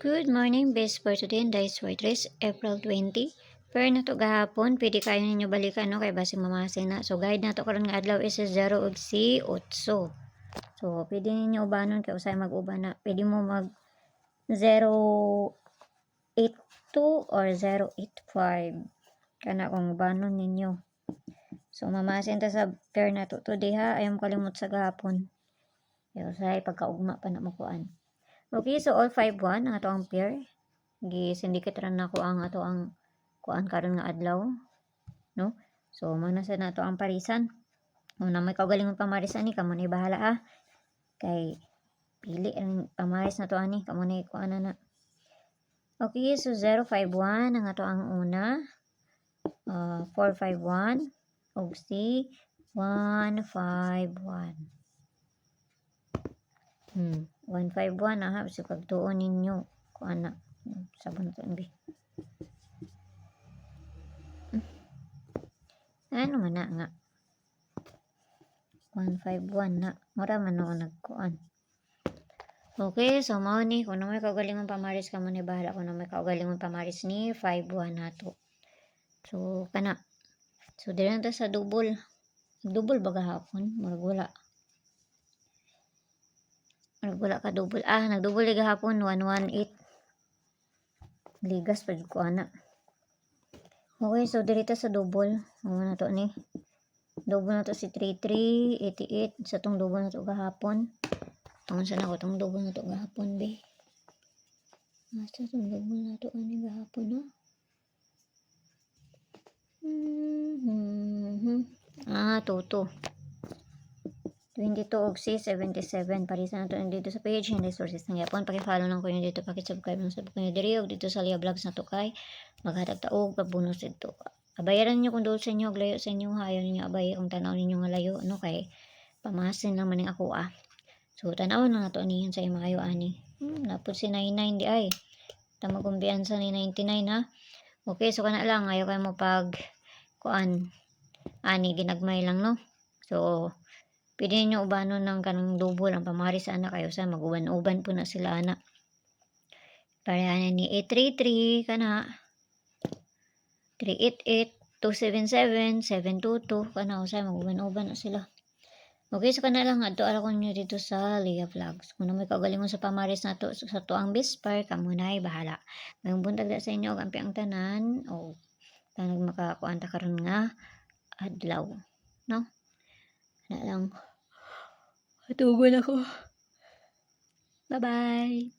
Good morning, best for today, and dice Waitress, April 20. Pero na to gahapon, pwede kayo ninyo balikan, no? Kay basi mamasin na. So, guide na to karon nga adlaw is 0 ug si 8. So, pwede ninyo ubanon kay usay mag-uban na. Pwede mo mag 082 or 085. Kana kung ubanon ninyo. So, mamasin ta sa pair na to today ha. Ayaw kalimot sa gahapon. Kaya usay pagkaugma pa na makuan. Okay, so all 5-1 ang ato ang pair. Gi-syndicate ran na ko ang ato ang kuan karon nga adlaw, no? So mana sa nato ang parisan. Kung na may kaugalingon pamarisan ni kamo ni bahala ah. Kay pili ang pamaris na to ani kamo ni kuan na. Okay, so 051 ang ato ang una. 451 ug si 151. 151 na ha. So, pagtuon ninyo. Kung anak. Sabon ito hindi. Ano man na nga. 151 na. Mura man ako nagkuan. Okay. So, mao ni. Kung na may kaugalingon pamaris ka mo ni bahala. Kung na may kaugalingon pamaris ni 51 na to. So, kana. So, dili na sa double. Double ba gahapon? Wala ka double. Nagdouble gahapon 118. Ligas pa ko ana. Okay, so dirita sa double. Ano na to ni? Double na to si 3388 sa tong double na to gahapon. Ang sana ko tong double na to gahapon be. Asa tong double na to ani gahapon no? Toto. 22 og si 77 parisa na to dito sa page and resources ng yapon. Paki-follow lang ko nyo dito, paki-subscribe lang sa ko nyo diri og dito sa Lia Vlogs na to kay maghatag taog pagbonus dito. Abayaran niyo kung doon sa inyo og layo sa inyo ha. Ayaw ninyo abay kung tanaw ninyo nga layo no kay pamasin lang maning ako ah. So tanaw na nato niyan sa imayo ani. Napud si 99 di ay. Tamagumbiyansa ni 99 ha. Okay, so kana lang ayo kay mo pag kuan ani ginagmay lang no. So pwede nyo ubanon ng kanang double ang pamaris sa anak kayo sa mag-uban-uban po na sila anak. Parehan ni 833 kana 388 277 722 kana usay mag-uban-uban na sila. Okay, so kana lang adto ara ko nyo dito sa Lia Vlogs. Kung may kaugalingon sa pamaris na to sa to ang Bispar kamo nay bahala. Mayong buntag sa inyo og ampi ang tanan o tanag makakuan ta karon nga adlaw, no? Na lang. Tugon ako. Bye-bye.